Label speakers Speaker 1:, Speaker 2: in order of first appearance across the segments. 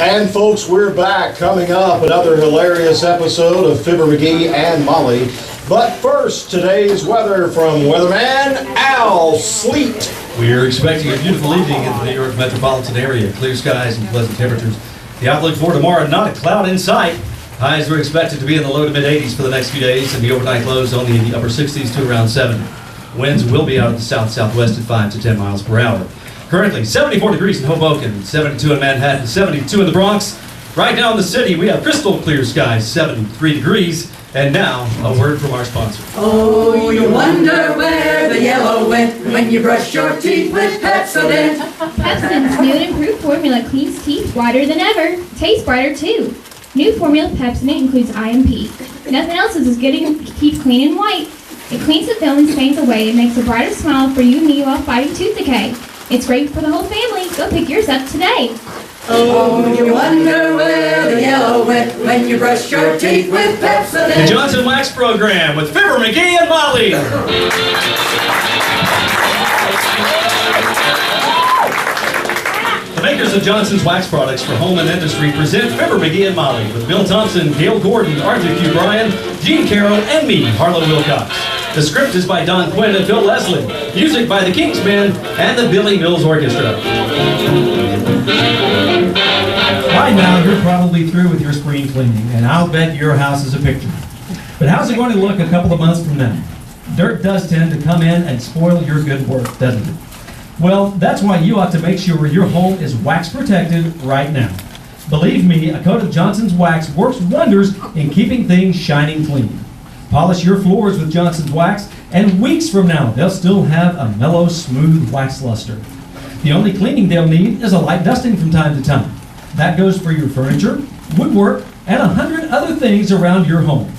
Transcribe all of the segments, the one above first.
Speaker 1: And folks, we're back. Coming up, another hilarious episode of Fibber McGee and Molly. But first, today's weather from Weatherman Al Sleet.
Speaker 2: We're expecting a beautiful evening in the New York metropolitan area. Clear skies and pleasant temperatures. The outlook for tomorrow, not a cloud in sight. Highs are expected to be in the low to mid 80s for the next few days, and the overnight lows only in the upper 60s to around 70. Winds will be out of the south-southwest at 5 to 10 miles per hour. Currently 74 degrees in Hoboken, 72 in Manhattan, 72 in the Bronx. Right now in the city, we have crystal clear skies, 73 degrees. And now, a word from our sponsor.
Speaker 3: Oh, you wonder where the yellow went when you brush your teeth with Pepsodent.
Speaker 4: Pepsodent's new and improved formula cleans teeth whiter than ever. Tastes brighter, too. New formula Pepsodent includes IMP. Nothing else is as good as keep clean and white. It cleans the film and stains away and makes a brighter smile for you and me while fighting tooth decay. It's great for the whole family. Go pick yours up today.
Speaker 3: Oh, you wonder where the yellow went when you brush your teeth with Pepsodent.
Speaker 2: The Johnson Wax Program with Fibber McGee and Molly. The makers of Johnson's Wax Products for home and industry present Fibber McGee and Molly with Bill Thompson, Gail Gordon, Arthur Q. Bryan, Gene Carroll, and me, Harlow Wilcox. The script is by Don Quinn and Phil Leslie. Music by the Kings Band and the Billy Mills Orchestra.
Speaker 5: By now, you're probably through with your spring cleaning, and I'll bet your house is a picture. But how's it going to look a couple of months from now? Dirt does tend to come in and spoil your good work, doesn't it? Well, that's why you ought to make sure your home is wax protected right now. Believe me, a coat of Johnson's Wax works wonders in keeping things shining clean. Polish your floors with Johnson's Wax, and weeks from now, they'll still have a mellow, smooth wax luster. The only cleaning they'll need is a light dusting from time to time. That goes for your furniture, woodwork, and 100 other things around your home.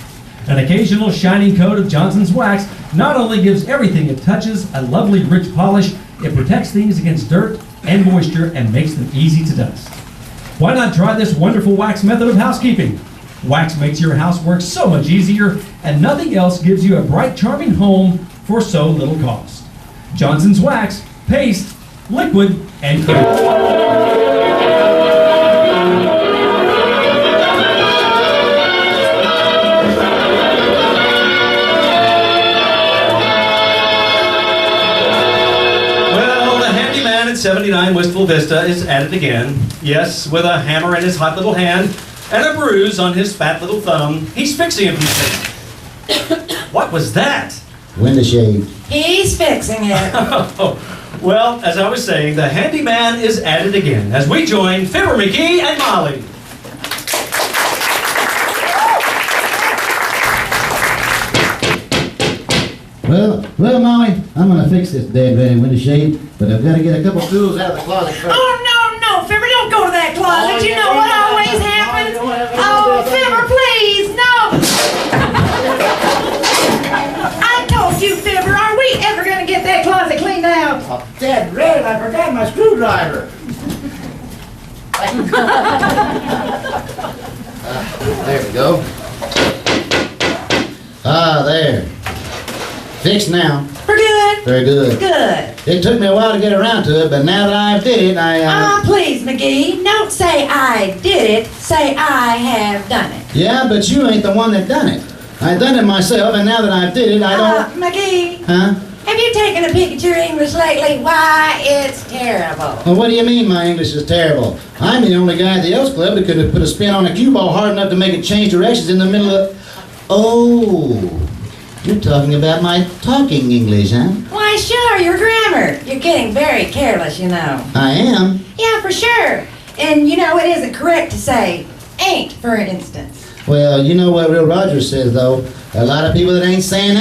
Speaker 5: An occasional shining coat of Johnson's Wax not only gives everything it touches a lovely rich polish, it protects things against dirt and moisture and makes them easy to dust. Why not try this wonderful wax method of housekeeping? Wax makes your housework so much easier, and nothing else gives you a bright, charming home for so little cost. Johnson's Wax, paste, liquid, and clear.
Speaker 2: Well, the handyman at 79 Wistful Vista is at it again. Yes, with a hammer in his hot little hand and a bruise on his fat little thumb, he's fixing a few things. What was that?
Speaker 6: Window shade.
Speaker 3: He's fixing it.
Speaker 2: Well, as I was saying, the handyman is at it again as we join Fibber McGee and Molly.
Speaker 6: Well, Molly, I'm gonna fix this dead window shade, but I've got to get a couple tools out of the closet first.
Speaker 3: Oh, no, Fibber, don't go to that closet. You know what always happens? Oh, Fibber, please, no. I told you, Fibber, are we ever going to get that closet cleaned out?
Speaker 6: Oh, dead red, I forgot my screwdriver. There we go. Ah, there. Fixed now.
Speaker 3: We're good.
Speaker 6: Very good.
Speaker 3: Good.
Speaker 6: It took me a while to get around to it, but now that I did it,
Speaker 3: Please, McGee, don't say I did it. Say I have done it.
Speaker 6: Yeah, but you ain't the one that done it. I done it myself, and now that I did it, I don't...
Speaker 3: McGee.
Speaker 6: Huh?
Speaker 3: Have you taken a peek at your English lately? Why, it's terrible.
Speaker 6: Well, what do you mean my English is terrible? I'm the only guy at the Elks Club that could have put a spin on a cue ball hard enough to make it change directions in the middle of... Oh, you're talking about my talking English, huh?
Speaker 3: Why, sure, your grammar. You're getting very careless, you know.
Speaker 6: I am?
Speaker 3: Yeah, for sure. And you know, it isn't correct to say ain't, for instance.
Speaker 6: Well, you know what Will Rogers says, though. A lot of people that ain't saying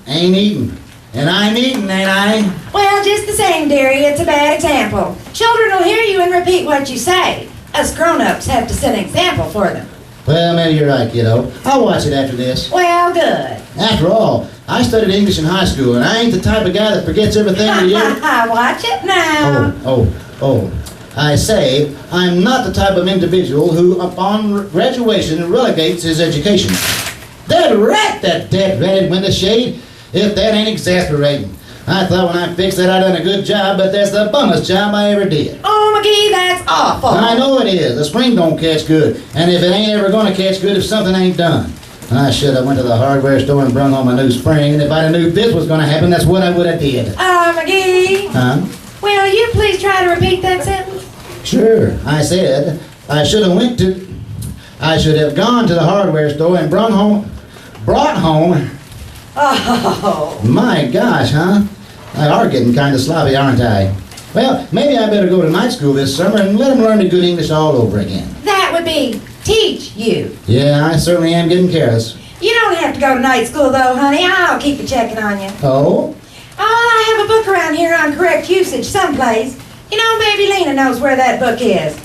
Speaker 6: ain't eating. And I'm eating, ain't I?
Speaker 3: Well, just the same, dearie, it's a bad example. Children will hear you and repeat what you say. Us grown-ups have to set an example for them.
Speaker 6: Well, maybe you're right, kiddo. I'll watch it after this.
Speaker 3: Well, good.
Speaker 6: After all, I studied English in high school, and I ain't the type of guy that forgets everything in a year.
Speaker 3: Watch it now.
Speaker 6: Oh. I say, I'm not the type of individual who, upon graduation, relegates his education. Dead rat, that dead red window shade, if that ain't exasperating. I thought when I fixed that I done a good job, but that's the bummest job I ever did.
Speaker 3: Oh, McGee, that's awful.
Speaker 6: I know it is. The spring don't catch good. And if it ain't ever gonna catch good if something ain't done. I should have went to the hardware store and brung home a new spring, and if I'd have knew this was gonna happen, that's what I would have did.
Speaker 3: McGee.
Speaker 6: Huh?
Speaker 3: Will you please try to repeat that sentence?
Speaker 6: Sure. I said I should have gone to the hardware store and brought home.
Speaker 3: Oh.
Speaker 6: My gosh, huh? I are getting kind of sloppy, aren't I? Well, maybe I better go to night school this summer and let them learn the good English all over again.
Speaker 3: That would be teach you.
Speaker 6: Yeah, I certainly am getting careless.
Speaker 3: You don't have to go to night school though, honey. I'll keep a checking on you.
Speaker 6: Oh?
Speaker 3: I have a book around here on correct usage someplace. You know, maybe Lena knows where that book is.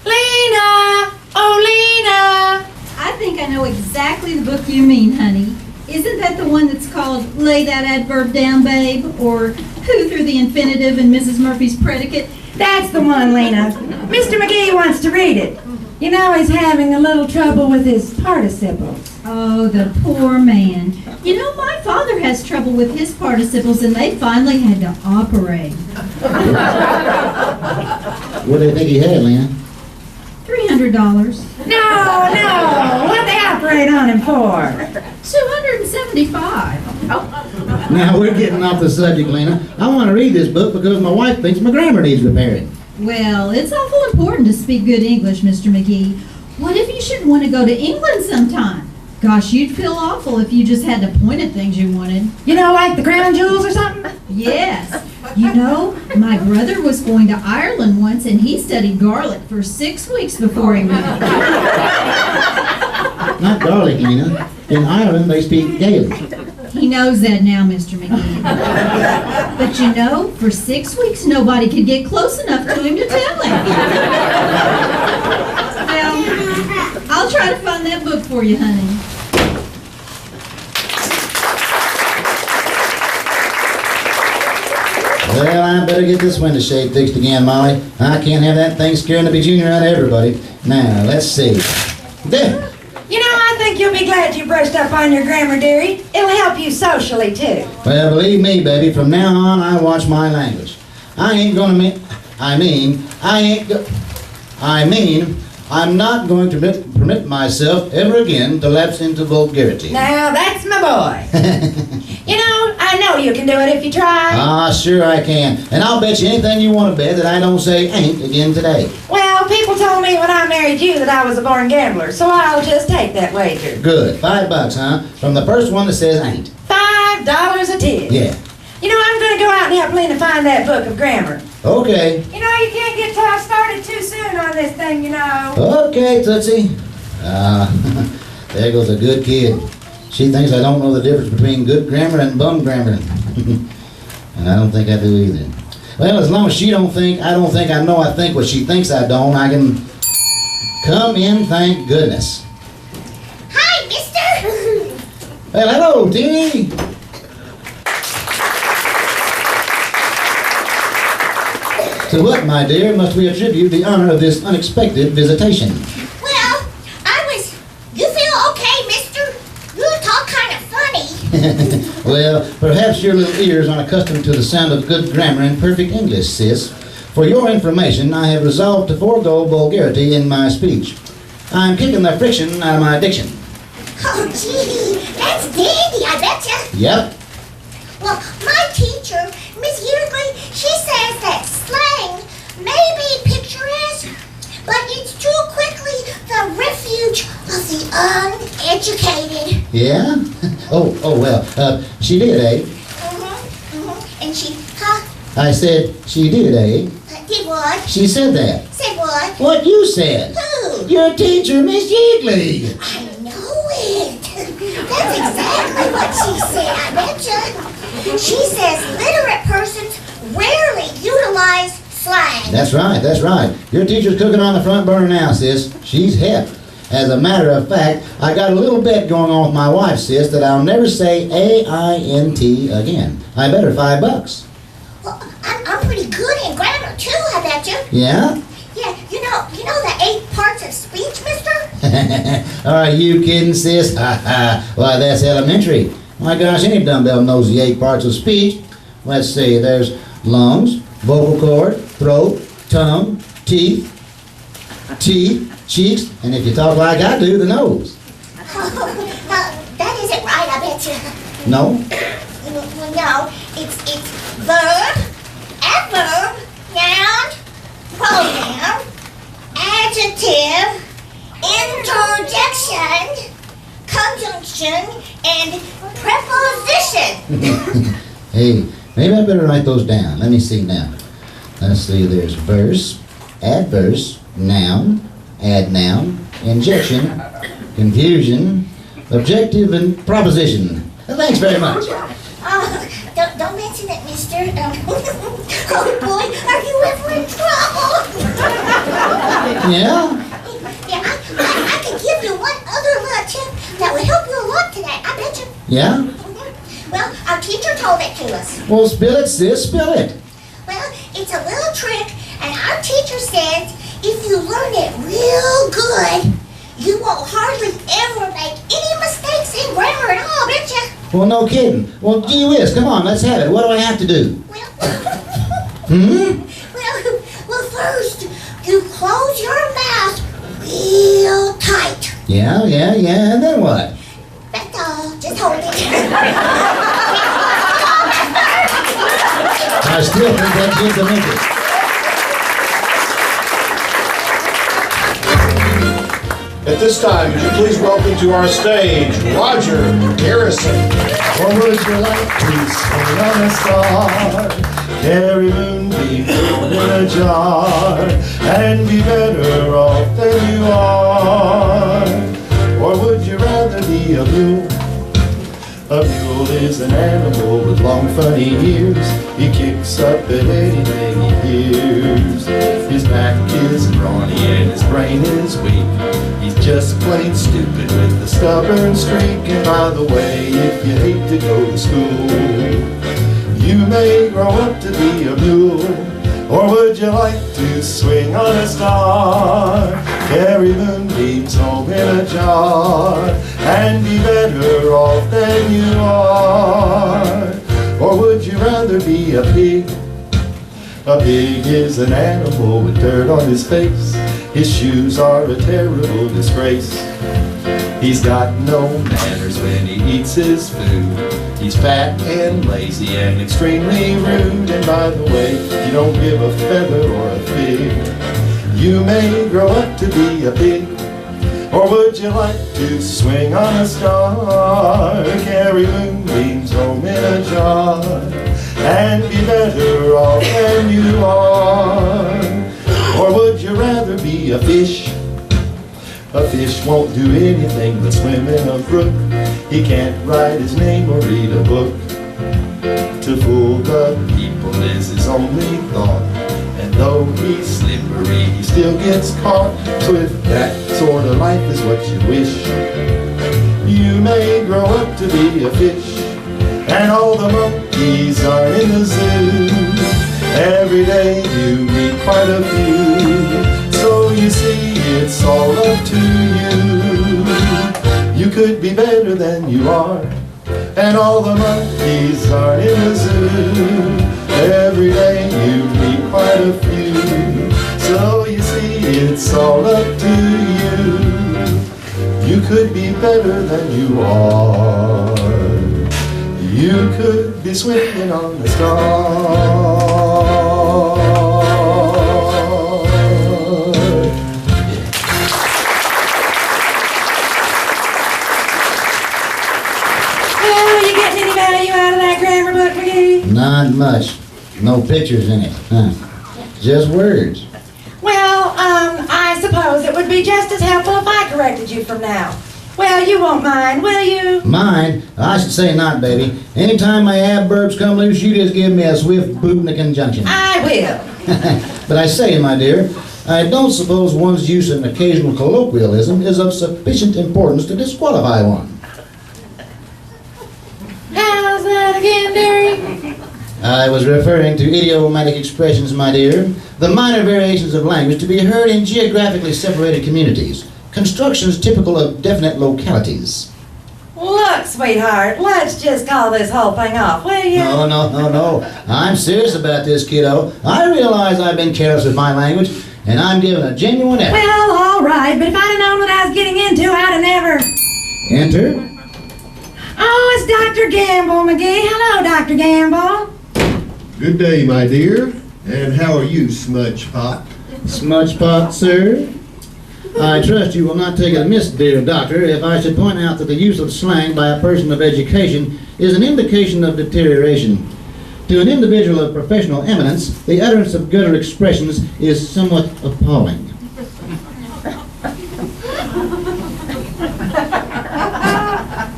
Speaker 3: Lena! Oh, Lena!
Speaker 7: I think I know exactly the book you mean, honey. Isn't that the one that's called Lay That Adverb Down, Babe? Or Who Threw the Infinitive in Mrs. Murphy's Predicate?
Speaker 3: That's the one, Lena. Mr. McGee wants to read it. You know, he's having a little trouble with his participles.
Speaker 7: Oh, the poor man. You know, my father has trouble with his participles, and they finally had to operate.
Speaker 6: What do you think he had, Lena?
Speaker 7: $300.
Speaker 3: No. What'd they operate on him for?
Speaker 7: $275.
Speaker 6: Now, we're getting off the subject, Lena. I want to read this book because my wife thinks my grammar needs repairing.
Speaker 7: Well, it's awful important to speak good English, Mr. McGee. What if you should want to go to England sometime? Gosh, you'd feel awful if you just had to point at things you wanted.
Speaker 3: You know, like the crown jewels or something?
Speaker 7: Yes. You know, my brother was going to Ireland once, and he studied garlic for 6 weeks before he went.
Speaker 6: Not garlic, Lena. In Ireland, they speak Gaelic.
Speaker 7: He knows that now, Mr. McGee. But you know, for 6 weeks, nobody could get close enough to him to tell him. Well, I'll try to find that book for you, honey.
Speaker 6: Well, I better get this window shade fixed again, Molly. I can't have that thing scaring the bejeunior out of everybody. Now, let's see. There.
Speaker 3: You know, I think you'll be glad you brushed up on your grammar, dearie. It'll help you socially, too.
Speaker 6: Well, believe me, baby, from now on, I watch my language. I'm not going to permit myself ever again to lapse into vulgarity.
Speaker 3: Now, that's my boy. You know, I know you can do it if you try.
Speaker 6: Ah, sure I can. And I'll bet you anything you want to bet that I don't say ain't again today.
Speaker 3: Well, people told me when I married you that I was a born gambler, so I'll just take that wager.
Speaker 6: Good. $5, huh? From the first one that says ain't.
Speaker 3: $5 a tip.
Speaker 6: Yeah.
Speaker 3: You know, I'm going to go out and help Lena find that book of grammar.
Speaker 6: Okay.
Speaker 3: You know, you can't get started too soon on this thing, you know.
Speaker 6: Okay, Tootsie. There goes a good kid. She thinks I don't know the difference between good grammar and bum grammar. And I don't think I do either. Well, as long as she don't think I know I think what she thinks I don't, I can come in, thank goodness.
Speaker 8: Hi, mister.
Speaker 6: Well, hello, Teeny. To what, my dear, must we attribute the honor of this unexpected visitation?
Speaker 8: Well, you feel okay, mister? You talk kind of funny.
Speaker 6: Well, perhaps your little ears aren't accustomed to the sound of good grammar and perfect English, sis. For your information, I have resolved to forego vulgarity in my speech. I'm kicking the friction out of my diction.
Speaker 8: Oh, gee, that's dandy, I betcha.
Speaker 6: Yep.
Speaker 8: Well, my teacher, Miss Yeardley, she says that slang may be picturesque, but it's too quickly the refuge of the uneducated.
Speaker 6: Yeah? Oh, well, she did, eh?
Speaker 8: And she, huh?
Speaker 6: I said, she did, eh?
Speaker 8: Did what?
Speaker 6: She said that.
Speaker 8: Said what?
Speaker 6: What you said.
Speaker 8: Who?
Speaker 6: Your teacher, Miss Yeardley.
Speaker 8: I know it. That's exactly what she said, I betcha. She says literate persons rarely utilize slang.
Speaker 6: That's right. Your teacher's cooking on the front burner now, sis. She's hep. As a matter of fact, I got a little bet going on with my wife, sis, that I'll never say A-I-N-T again. I bet her $5.
Speaker 8: Well, I'm pretty good in grammar too, I betcha.
Speaker 6: Yeah?
Speaker 8: Yeah, you know the 8 parts of speech, mister?
Speaker 6: Are you kidding, sis? Why, that's elementary. My gosh, any dumbbell knows the 8 parts of speech. Let's see, there's lungs, vocal cord, throat, tongue, teeth, cheeks, and if you talk like I do, the nose.
Speaker 8: That isn't right, I bet you.
Speaker 6: No?
Speaker 8: Well, no, it's verb, adverb, noun, pronoun, adjective, interjection, conjunction, and preposition.
Speaker 6: Hey, maybe I better write those down. Let me see now. Let's see, there's verse, adverse, noun, adnoun, injection, confusion, objective, and proposition. Thanks very much.
Speaker 8: Don't mention it, mister. Oh boy, are you ever in trouble?
Speaker 6: Yeah?
Speaker 8: Yeah, I could give you one other little tip that would help you a lot today, I bet you.
Speaker 6: Yeah?
Speaker 8: Well, our teacher told it to us.
Speaker 6: Well, spill it, sis, spill it.
Speaker 8: Well, it's a little trick, and our teacher says if you learn it real good, you won't hardly ever make any mistakes in grammar at all, bet you?
Speaker 6: Well, no kidding. Well, gee whiz, come on, let's have it. What do I have to do?
Speaker 8: Well, well, first, you close your mouth real tight.
Speaker 6: Yeah, and then what?
Speaker 8: That's all. Just hold it.
Speaker 6: I still think that's just a minute.
Speaker 1: At this time, would you please welcome to our stage, Roger Garrison.
Speaker 9: Or would you like to swing on a star, carry moonbeams in a jar, and be better off than you are? Or would you rather be a mule? A mule is an animal with long funny ears. He kicks up at anything he hears. His back is brawny and his brain is weak. He's just plain stupid with a stubborn streak. And by the way, if you hate to go to school, you may grow up to be a mule. Or would you like to swing on a star, carry moonbeams home in a jar, and be better off than you are? Or would you rather be a pig? A pig is an animal with dirt on his face. His shoes are a terrible disgrace. He's got no manners when he eats his food. He's fat and lazy and extremely rude. And by the way, you don't give a feather or a fig. You may grow up to be a pig. Or would you like to swing on a star, carry moonbeams home in a jar, and be better off than you are? Or would you rather be a fish? A fish won't do anything but swim in a brook. He can't write his name or read a book. To fool the people is his only thought, and though he's slippery, he still gets caught. So if that sort of life is what you wish, you may grow up to be a fish. And all the monkeys are in the zoo. Every day you meet quite a few. So you see, it's all up to you. You could be better than you are. And all the monkeys are in the zoo. Every day you meet quite a few. So you see, it's all up to you. You could be better than you are. You could be swimming on the stars.
Speaker 6: Not much. No pictures in it. Huh. Just words.
Speaker 3: Well, I suppose it would be just as helpful if I corrected you from now. Well, you won't mind, will you?
Speaker 6: Mind? I should say not, baby. Anytime my adverbs come loose, you just give me a swift boot in the conjunction.
Speaker 3: I will.
Speaker 6: But I say, my dear, I don't suppose one's use of an occasional colloquialism is of sufficient importance to disqualify one.
Speaker 3: How's that again, dearie?
Speaker 6: I was referring to idiomatic expressions, my dear, the minor variations of language to be heard in geographically separated communities, constructions typical of definite localities.
Speaker 3: Look, sweetheart, let's just call this whole thing off, will you?
Speaker 6: No. I'm serious about this, kiddo. I realize I've been careless with my language, and I'm giving a genuine effort.
Speaker 3: Well, all right, but if I'd have known what I was getting into, I'd have never...
Speaker 6: Enter.
Speaker 3: Oh, it's Dr. Gamble, McGee. Hello, Dr. Gamble.
Speaker 9: Good day, my dear. And how are you, Smudge Pot?
Speaker 6: Smudge pot, sir. I trust you will not take it amiss, dear doctor, if I should point out that the use of slang by a person of education is an indication of deterioration. To an individual of professional eminence, the utterance of gutter expressions is somewhat appalling.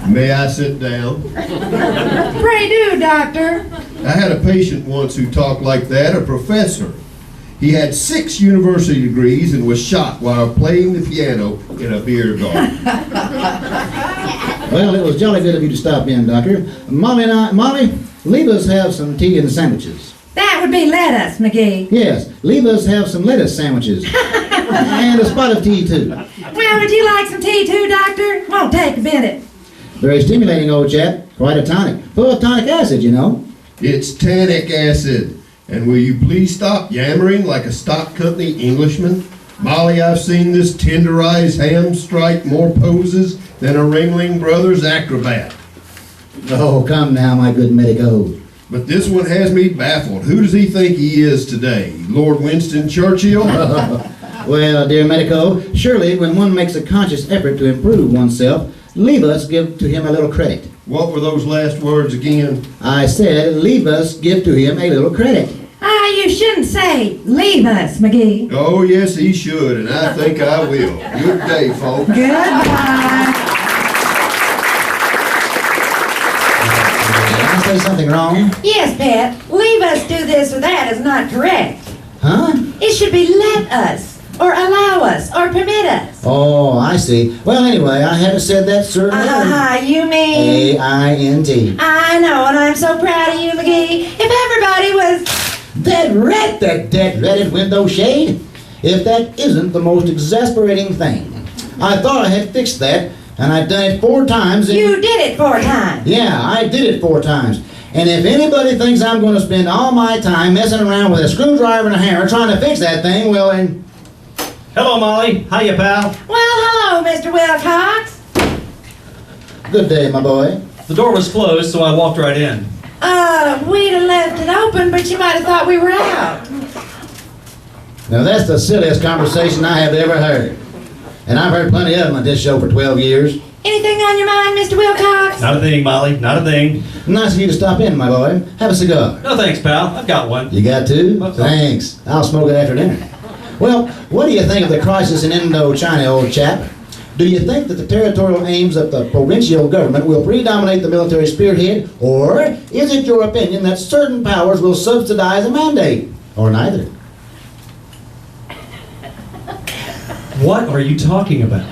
Speaker 9: May I sit down?
Speaker 3: Pray do, Doctor.
Speaker 9: I had a patient once who talked like that, a professor. He had 6 university degrees and was shot while playing the piano in a beer garden.
Speaker 6: Well, it was jolly good of you to stop in, Doctor. Molly, leave us have some tea and sandwiches.
Speaker 3: That would be lettuce, McGee.
Speaker 6: Yes, leave us have some lettuce sandwiches. And a spot of tea, too.
Speaker 3: Well, would you like some tea too, Doctor? Won't take a minute.
Speaker 6: Very stimulating, old chap. Quite a tonic. Full of tonic acid, you know.
Speaker 9: It's tannic acid. And will you please stop yammering like a stock company Englishman? Molly, I've seen this tenderized ham strike more poses than a Ringling Brothers acrobat.
Speaker 6: Oh, come now, my good medico.
Speaker 9: But this one has me baffled. Who does he think he is today? Lord Winston Churchill?
Speaker 6: Well, dear medico, surely when one makes a conscious effort to improve oneself, leave us give to him a little credit.
Speaker 9: What were those last words again?
Speaker 6: I said, leave us give to him a little credit.
Speaker 3: Ah, you shouldn't say, leave us, McGee.
Speaker 9: Oh, yes, he should, and I think I will. Good day, folks.
Speaker 3: Goodbye.
Speaker 6: Did I say something wrong?
Speaker 3: Yes, Pat. Leave us do this or that is not correct.
Speaker 6: Huh?
Speaker 3: It should be let us, or allow us, or permit us.
Speaker 6: Oh, I see. Well, anyway, I haven't said that, certainly.
Speaker 3: You mean?
Speaker 6: A-I-N-T.
Speaker 3: I know, and I'm so proud of you, McGee. If everybody was...
Speaker 6: That red window shade. If that isn't the most exasperating thing. I thought I had fixed that, and I'd done it 4 times.
Speaker 3: You did it 4 times.
Speaker 6: Yeah, I did it 4 times. And if anybody thinks I'm going to spend all my time messing around with a screwdriver and a hammer trying to fix that thing, well then...
Speaker 2: Hello, Molly. Hiya, pal.
Speaker 3: Well, hello, Mr. Wilcox.
Speaker 6: Good day, my boy.
Speaker 2: The door was closed, so I walked right in.
Speaker 3: We'd have left it open, but you might have thought we were out.
Speaker 6: Now that's the silliest conversation I have ever heard. And I've heard plenty of them on this show for 12 years.
Speaker 3: Anything on your mind, Mr. Wilcox?
Speaker 2: Not a thing, Molly. Not a thing.
Speaker 6: Nice of you to stop in, my boy. Have a cigar.
Speaker 2: No thanks, pal. I've got one.
Speaker 6: You got to?
Speaker 2: Well,
Speaker 6: Thanks. I'll smoke it after dinner. Well, what do you think of the crisis in Indochina, old chap? Do you think that the territorial aims of the provincial government will predominate the military spearhead, or is it your opinion that certain powers will subsidize a mandate, or neither?
Speaker 2: What are you talking about?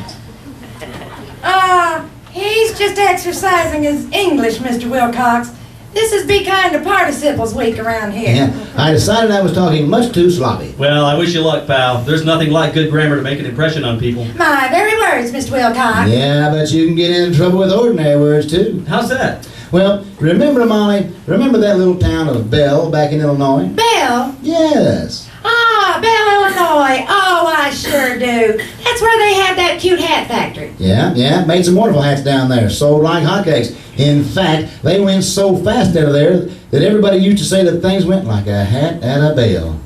Speaker 3: He's just exercising his English, Mr. Wilcox. This is Be Kind to Participles Week around here.
Speaker 6: Yeah, I decided I was talking much too sloppy.
Speaker 2: Well, I wish you luck, pal. There's nothing like good grammar to make an impression on people.
Speaker 3: My very words, Mr. Wilcox.
Speaker 6: Yeah, but you can get in trouble with ordinary words, too.
Speaker 2: How's that?
Speaker 6: Well, remember, Molly, remember that little town of Bell back in Illinois?
Speaker 3: Bell?
Speaker 6: Yes.
Speaker 3: Bell, Illinois. Oh, I sure do. That's where they had that cute hat factory.
Speaker 6: Yeah, made some wonderful hats down there, sold like hotcakes. In fact, they went so fast out of there that everybody used to say that things went like a hat at a bell.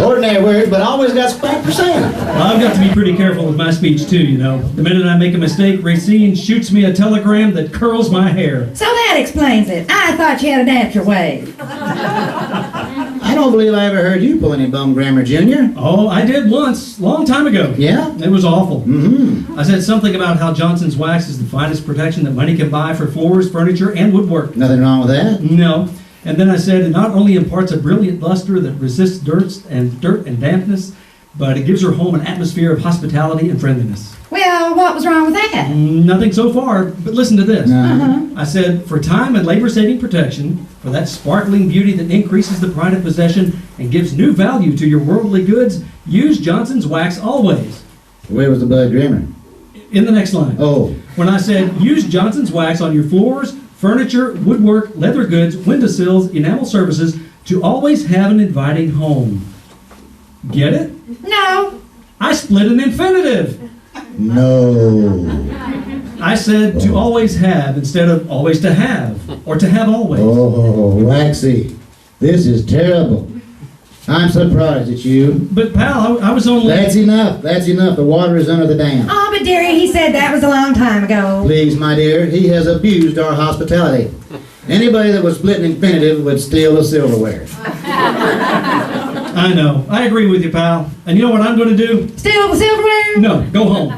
Speaker 6: Ordinary words, but always got spanked for saying it.
Speaker 5: Well, I've got to be pretty careful with my speech, too, you know. The minute I make a mistake, Racine shoots me a telegram that curls my hair.
Speaker 3: So that explains it. I thought you had a natural way.
Speaker 6: I don't believe I ever heard you pull any bum grammar, Junior.
Speaker 5: Oh, I did once, long time ago.
Speaker 6: Yeah?
Speaker 5: It was awful.
Speaker 6: Mm-hmm.
Speaker 5: I said something about how Johnson's wax is the finest protection that money can buy for floors, furniture, and woodwork.
Speaker 6: Nothing wrong with that?
Speaker 5: No. And then I said it not only imparts a brilliant luster that resists dirt and dampness, but it gives her home an atmosphere of hospitality and friendliness.
Speaker 3: Well, what was wrong with that?
Speaker 5: Nothing so far, but listen to this.
Speaker 6: Uh-huh.
Speaker 5: I said, for time and labor-saving protection, for that sparkling beauty that increases the pride of possession and gives new value to your worldly goods, use Johnson's wax always.
Speaker 6: Where was the bud grammar?
Speaker 5: In the next line.
Speaker 6: Oh.
Speaker 5: When I said, use Johnson's wax on your floors, furniture, woodwork, leather goods, windowsills, enamel surfaces, To always have an inviting home. Get it?
Speaker 3: No.
Speaker 5: I split an infinitive.
Speaker 6: No.
Speaker 5: I said to always have instead of always to have, or to have always.
Speaker 6: Oh, Waxy, this is terrible. I'm surprised at you.
Speaker 5: But pal, I was only...
Speaker 6: That's enough. That's enough. The water is under the dam.
Speaker 3: Oh, but dearie, he said that was a long time ago.
Speaker 6: Please, my dear, he has abused our hospitality. Anybody that was split an infinitive would steal the silverware.
Speaker 5: I know. I agree with you, pal. And you know what I'm going to do?
Speaker 3: Steal the silverware?
Speaker 5: No, go home.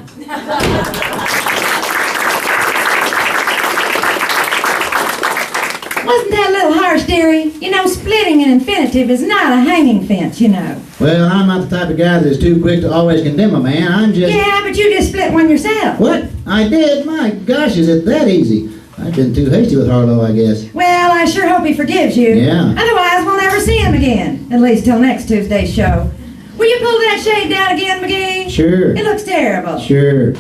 Speaker 3: Wasn't that a little harsh, dearie? You know, splitting an infinitive is not a hanging fence, you know.
Speaker 6: Well, I'm not the type of guy that's too quick to always condemn a man. I'm just...
Speaker 3: Yeah, but you just split one yourself.
Speaker 6: What? I did? My gosh, is it that easy? I've been too hasty with Harlow, I guess.
Speaker 3: Well, I sure hope he forgives you.
Speaker 6: Yeah.
Speaker 3: Otherwise, we'll never see him again. At least till next Tuesday's show. Will you pull that shade down again, McGee?
Speaker 6: Sure.
Speaker 3: It looks terrible.
Speaker 6: Sure.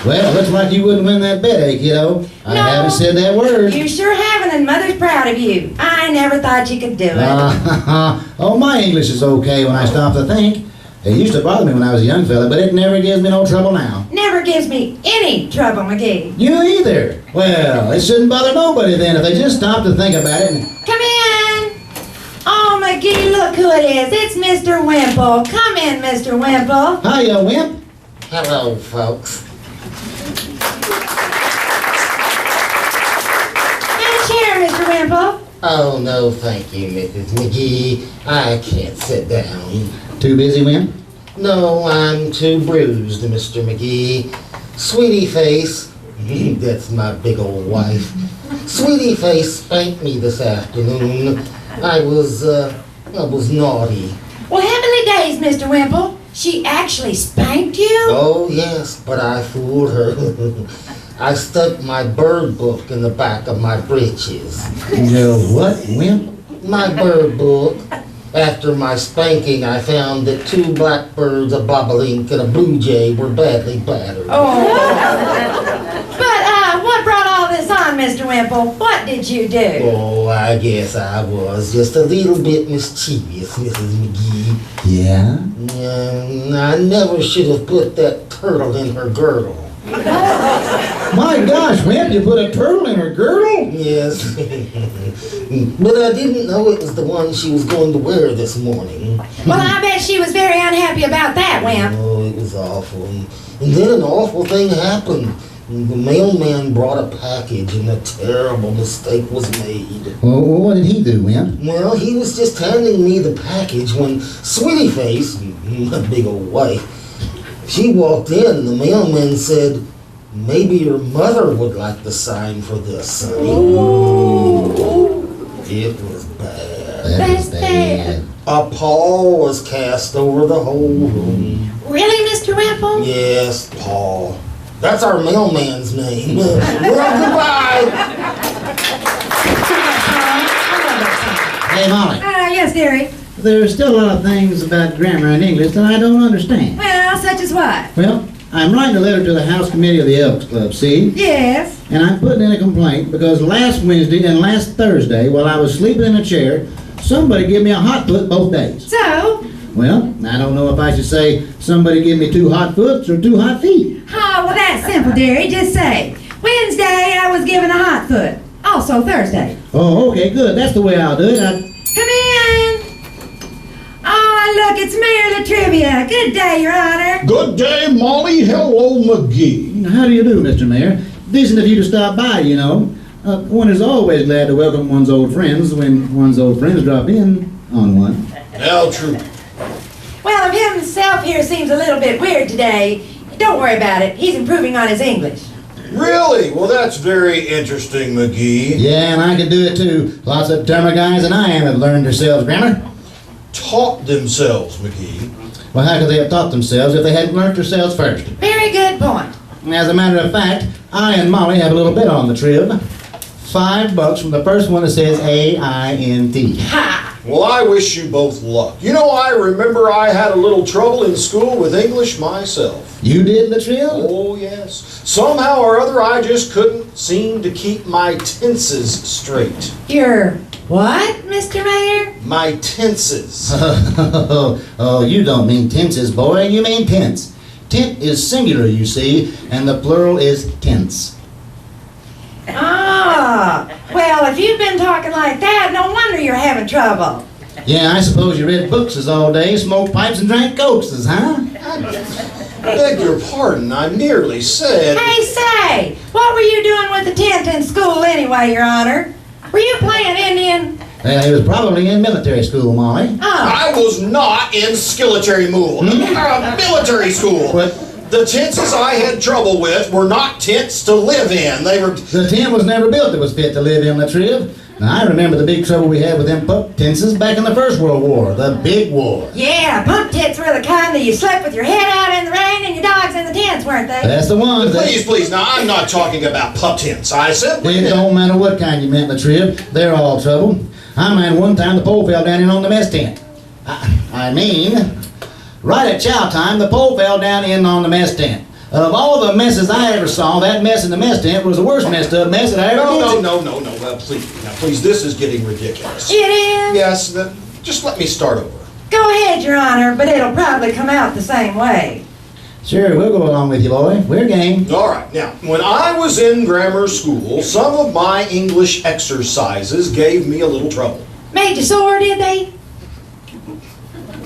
Speaker 6: Well, looks like you wouldn't win that bet, eh, kiddo? I
Speaker 3: No.
Speaker 6: haven't said that word.
Speaker 3: You sure haven't, and Mother's proud of you. I never thought you could do it.
Speaker 6: Oh, my English is okay when I stop to think. It used to bother me when I was a young fella, but it never gives me no trouble now.
Speaker 3: Never gives me any trouble, McGee.
Speaker 6: You either. Well, it shouldn't bother nobody then if they just stop to think about it.
Speaker 3: Come in. Oh, McGee, look who it is. It's Mr. Wimple. Come in, Mr. Wimple.
Speaker 6: Hiya, Wimp.
Speaker 10: Hello, folks.
Speaker 3: Have a chair, Mr. Wimple.
Speaker 10: Oh, no, thank you, Mrs. McGee. I can't sit down.
Speaker 6: Too busy, Wimp?
Speaker 10: No, I'm too bruised, Mr. McGee. Sweetie Face, that's my big old wife. Sweetie Face spanked me this afternoon. I was naughty.
Speaker 3: Well, heavenly days, Mr. Wimple. She actually spanked you?
Speaker 10: Oh, yes, but I fooled her. I stuck my bird book in the back of my breeches.
Speaker 6: No, what, Wimp?
Speaker 10: My bird book. After my spanking, I found that 2 blackbirds, a bobolink, and a blue jay were badly battered.
Speaker 3: Oh. But, what brought all this on, Mr. Wimple? What did you do?
Speaker 10: Oh, I guess I was just a little bit mischievous, Mrs. McGee.
Speaker 6: Yeah?
Speaker 10: I never should have put that turtle in her girdle.
Speaker 6: My gosh, Wimp, you put a turtle in her girdle?
Speaker 10: Yes. But I didn't know it was the one she was going to wear this morning.
Speaker 3: Well, I bet she was very unhappy about that, Wimp.
Speaker 10: Oh, it was awful. And then an awful thing happened. The mailman brought a package and a terrible mistake was made.
Speaker 6: Well, what did he do, Wimp?
Speaker 10: Well, he was just handing me the package when Sweetie Face, my big old wife, she walked in and the mailman said, "Maybe your mother would like to sign for this, sonny."
Speaker 3: Ooh.
Speaker 10: It was bad.
Speaker 3: That's bad.
Speaker 10: A pall was cast over the whole room.
Speaker 3: Really, Mr. Wimple?
Speaker 10: Yes, Paul. That's our mailman's name. Well, goodbye.
Speaker 6: Hey, Molly.
Speaker 3: Yes, dearie.
Speaker 6: There's still a lot of things about grammar and English that I don't understand.
Speaker 3: Well, such as what?
Speaker 6: Well, I'm writing a letter to the House Committee of the Elks Club, see?
Speaker 3: Yes.
Speaker 6: And I'm putting in a complaint because last Wednesday and last Thursday, while I was sleeping in a chair, somebody gave me a hot foot both days.
Speaker 3: So?
Speaker 6: Well, I don't know if I should say somebody give me 2 hot foots or 2 hot feet.
Speaker 3: Oh, well, that's simple, dearie. Just say, Wednesday I was given a hot foot. Also Thursday.
Speaker 6: Oh, okay, good. That's the way I'll do it.
Speaker 3: Come in. Oh, look, it's Mayor Latrivia. Good day, Your Honor.
Speaker 1: Good day, Molly. Hello, McGee.
Speaker 6: How do you do, Mr. Mayor? Decent of you to stop by, you know. One is always glad to welcome one's old friends when one's old friends drop in on one.
Speaker 1: How true.
Speaker 3: Well, if himself here seems a little bit weird today, don't worry about it. He's improving on his English.
Speaker 1: Really? Well, that's very interesting, McGee.
Speaker 6: Yeah, and I can do it too. Lots of dumber guys than I am have learned themselves grammar.
Speaker 1: Taught themselves, McGee.
Speaker 6: Well, how could they have taught themselves if they hadn't learned themselves first?
Speaker 3: Very good point.
Speaker 6: As a matter of fact, I and Molly have a little bet on the trib. $5 from the first one that says A-I-N-T.
Speaker 3: Ha!
Speaker 1: Well, I wish you both luck. You know, I remember I had a little trouble in school with English myself.
Speaker 6: You did, Latrell?
Speaker 1: Oh, yes. Somehow or other, I just couldn't seem to keep my tenses straight.
Speaker 3: Your what, Mr. Mayor?
Speaker 1: My tenses.
Speaker 6: Oh, you don't mean tenses, boy. You mean tense. Tent is singular, you see, and the plural is tense.
Speaker 3: Ah, well, if you've been talking like that, no wonder you're having trouble.
Speaker 6: Yeah, I suppose you read books all day, smoked pipes, and drank cokes, huh?
Speaker 1: I beg your pardon, I merely said...
Speaker 3: Hey, say, what were you doing with the tent in school anyway, Your Honor? Were you playing Indian?
Speaker 6: Well, he was probably in military school, Molly.
Speaker 3: Oh.
Speaker 1: I was not in skilletary military school.
Speaker 6: What?
Speaker 1: The tenses I had trouble with were not tents to live in. They were...
Speaker 6: The tent was never built that was fit to live in, Latrell. Now, I remember the big trouble we had with them pup tenses back in the First World War, the big war.
Speaker 3: Yeah, pump tents were the kind that you slept with your head out in the rain and your dogs in the tents, weren't they?
Speaker 6: That's the ones that...
Speaker 1: Please, now, I'm not talking about pup tents. I said...
Speaker 6: It don't matter what kind you meant, Latrell. They're all trouble. I mind one time the pole fell down in on the mess tent. I mean, right at chow time, the pole fell down in on the mess tent. Of all the messes I ever saw, that mess in the mess tent was the worst messed up mess that I ever did.
Speaker 1: No, please, this is getting ridiculous.
Speaker 3: It is?
Speaker 1: Yes, just let me start over.
Speaker 3: Go ahead, Your Honor, but it'll probably come out the same way.
Speaker 6: Sure, we'll go along with you, boy. We're game.
Speaker 1: All right, now, when I was in grammar school, some of my English exercises gave me a little trouble.
Speaker 3: Made you sore, did they?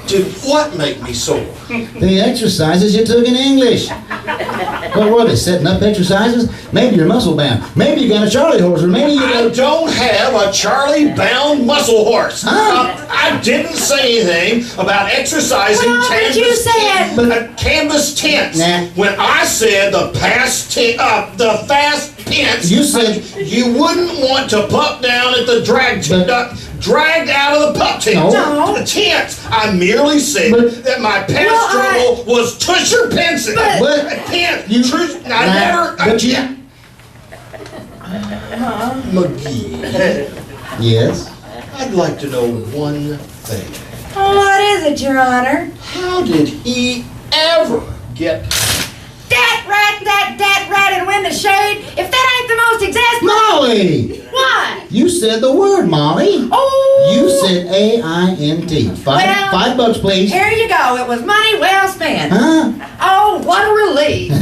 Speaker 1: Did what make me sore?
Speaker 6: The exercises you took in English. What were they, setting up exercises? Maybe you're muscle bound. Maybe you got a Charlie horse, or maybe you
Speaker 1: I don't have a Charlie-bound muscle horse.
Speaker 6: Huh?
Speaker 1: I didn't say anything about exercising
Speaker 3: Well, but you said...
Speaker 1: canvas tents.
Speaker 6: Nah.
Speaker 1: When I said the fast tense,
Speaker 6: You said...
Speaker 1: you wouldn't want to pup down at the dragged out of the pup tent.
Speaker 3: No.
Speaker 1: The tent. I merely said that my past trouble was tusher pencil.
Speaker 6: But
Speaker 1: Tent.
Speaker 6: you-
Speaker 1: McGee,
Speaker 6: Yes?
Speaker 1: I'd like to know one thing.
Speaker 3: What is it, Your Honor?
Speaker 1: How did he ever get...
Speaker 3: That rat and win the shade? If that ain't the most exasperating...
Speaker 6: Molly!
Speaker 3: What?
Speaker 6: You said the word, Molly.
Speaker 3: Oh!
Speaker 6: You said A-I-N-T. $5, please.
Speaker 3: Here you go. It was money well spent.
Speaker 6: Huh?
Speaker 3: Oh, what a relief.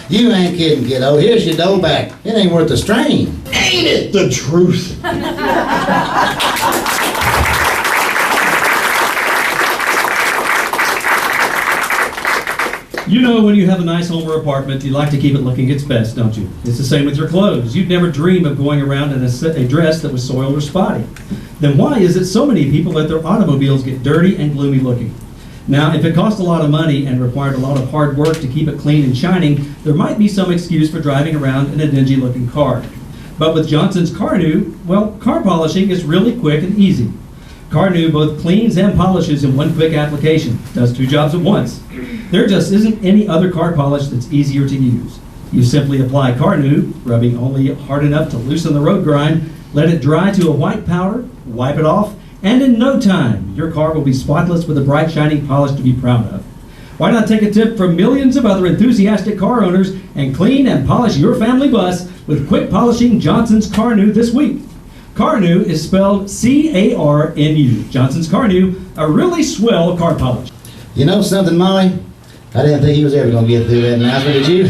Speaker 6: You ain't kidding, kiddo. Here's your dough back. It ain't worth the strain.
Speaker 1: Ain't it the truth?
Speaker 5: You know, when you have a nice home or apartment, you like to keep it looking its best, don't you? It's the same with your clothes. You'd never dream of going around in a dress that was soiled or spotty. Then why is it so many people let their automobiles get dirty and gloomy looking? Now, if it cost a lot of money and required a lot of hard work to keep it clean and shining, there might be some excuse for driving around in a dingy looking car. But with Johnson's Car New, well, car polishing is really quick and easy. Car New both cleans and polishes in one quick application, does two jobs at once. There just isn't any other car polish that's easier to use. You simply apply Car New, rubbing only hard enough to loosen the road grime, let it dry to a white powder, wipe it off, and in no time, your car will be spotless with a bright shining polish to be proud of. Why not take a tip from millions of other enthusiastic car owners and clean and polish your family bus with quick polishing Johnson's Car New this week? Car New is spelled C-A-R-N-U. Johnson's Car New, a really swell car polish.
Speaker 6: You know something, Molly? I didn't think he was ever going to get through that announcement, did you?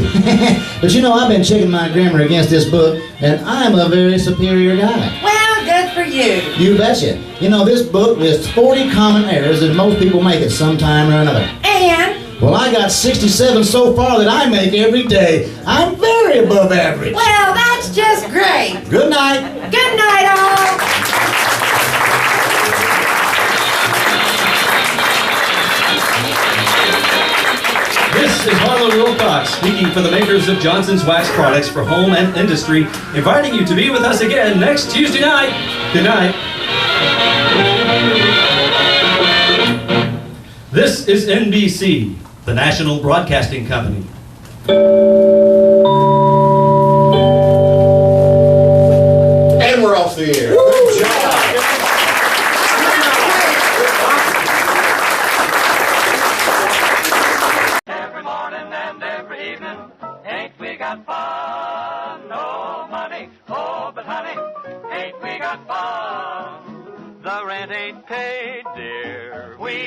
Speaker 6: But you know, I've been checking my grammar against this book, and I'm a very superior guy.
Speaker 3: Well, good for you.
Speaker 6: You betcha. You know, this book lists 40 common errors that most people make at some time or another.
Speaker 3: And?
Speaker 6: Well, I got 67 so far that I make every day. I'm very above average.
Speaker 3: Well, that's just great.
Speaker 6: Good night.
Speaker 3: Good night, all.
Speaker 2: This is Harlan Wilcox, speaking for the makers of Johnson's Wax Products for home and industry, inviting you to be with us again next Tuesday night. Good night. This is NBC, the National Broadcasting Company.
Speaker 1: And we're off the air. Good job.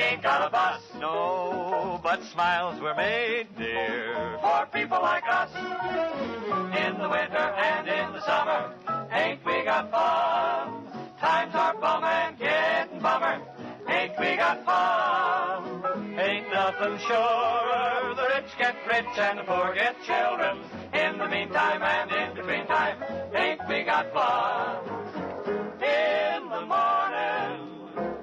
Speaker 11: ain't got a bus, no, but smiles were made, dear, for people like us. In the winter and in the summer, ain't we got fun? Times are bum and getting bummer, ain't we got fun? Ain't nothing surer, the rich get rich and the poor get children. In the meantime and in between time, ain't we got fun? In the morning,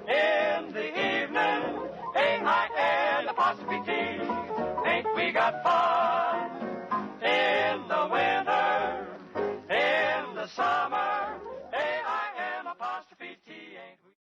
Speaker 11: in the evening, A-I-N apostrophe T, ain't we got fun?